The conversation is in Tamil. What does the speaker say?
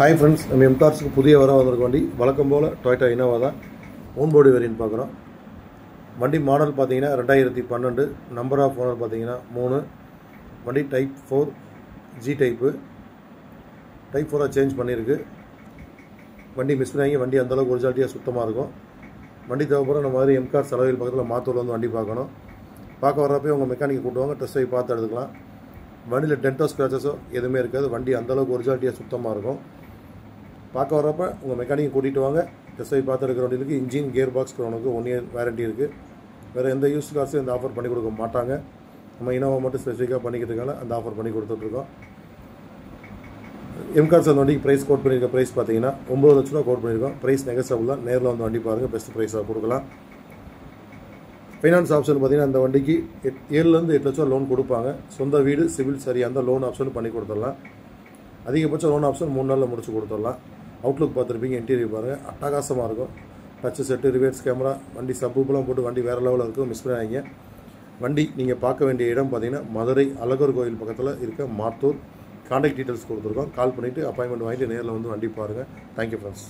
ஹாய் ஃப்ரெண்ட்ஸ், நம்ம எம்கார்ஸுக்கு புதிய வர வந்திருக்க வண்டி வழக்கம் போல் டொயோட்டா இனோவா தான். ஓன் பாடி வேரியன்ட் பார்க்குறோம். வண்டி மாடல் பார்த்தீங்கன்னா 2012. நம்பர் ஆஃப் ஓனர் பார்த்தீங்கன்னா 3. வண்டி type 4 G type. Type 4 change பண்ணியிருக்கு. வண்டி மிஸ் பண்ணாங்க. வண்டி அந்தளவுக்கு ஒரிஜினாலிட்டியாக சுத்தமாக இருக்கும். வண்டி தேவைப்படுற நம்ம மாதிரி எம்கார் செலவில் பக்கத்தில் மாத்தூரில் வந்து வண்டி பார்க்கணும். பார்க்க வர்றப்போ உங்கள் மெக்கானிக்கை கூட்டுவாங்க, டெஸ்ட் ட்ரைவ் பார்த்து எடுத்துக்கலாம். வண்டியில் டென்ட்டோ ஸ்க்ராச்சஸோ எதுவுமே இருக்காது. வண்டி அந்தளவுக்கு ஒரிஜினாலிட்டியாக சுத்தமாக இருக்கும். பார்க்க வரப்போ உங்கள் மெக்கானிக்கை கூட்டிகிட்டு வாங்க, டெஸ்ட் ட்ரைவ் பார்த்து எடுக்கிற வண்டிக்கு இன்ஜின் கியர் பாக்ஸ் உனக்கு 1 இயர் வாரண்டி இருக்குது. வேறு எந்த யூஸ் கார்ஸும் இந்த ஆஃபர் பண்ணி கொடுக்க மாட்டாங்க. நம்ம இனோவா மட்டும் ஸ்பெசிஃபிக்காக பண்ணிக்கிட்டு இருக்காங்க, அந்த ஆஃபர் பண்ணி கொடுத்துட்ருக்கோம். எம்கார்ஸ் அந்த வண்டிக்கு ப்ரைஸ் கோட் பண்ணியிருக்க ப்ரைஸ் பார்த்தீங்கன்னா 9 லட்ச ரூபா கோட் பண்ணியிருக்கோம். ப்ரைஸ் நெகசபிள் தான். நேரில் வந்து வண்டி பாருங்கள், பெஸ்ட் ப்ரைஸாக கொடுக்கலாம். ஃபைனான்ஸ் ஆப்ஷன் பார்த்தீங்கன்னா அந்த வண்டிக்கு 7 8 லட்சம் லோன் கொடுப்பாங்க. சொந்த வீடு சிவில் சரியாக இருந்தால் லோன் ஆப்ஷன் பண்ணி கொடுத்துடலாம். அதிகபட்ச லோன் ஆப்ஷன் 3 நாளில் முடிச்சு கொடுத்துடலாம். அவுட்லுக் பார்த்துருப்பீங்க, இன்டீரியர் பாருங்கள், அட்டகாசமாக இருக்கும். டச்சு செட்டு, ரிவர்ஸ் கேமரா, வண்டி சப்பூப்பெல்லாம் போட்டு வண்டி வேறு லெவலில் இருக்கும். மிஸ் பண்ணாதீங்க. வண்டி நீங்கள் பார்க்க வேண்டிய இடம் பார்த்தீங்கன்னா மதுரை அழகர் கோயில் பக்கத்தில் இருக்க மாத்தூர். கான்டாக்ட் டீட்டெயில்ஸ் கொடுத்துருக்கோம். கால் பண்ணிவிட்டு அப்பாயின்மெண்ட் வாங்கிட்டு நேரில் வந்து வண்டி பாருங்கள். Thank you friends.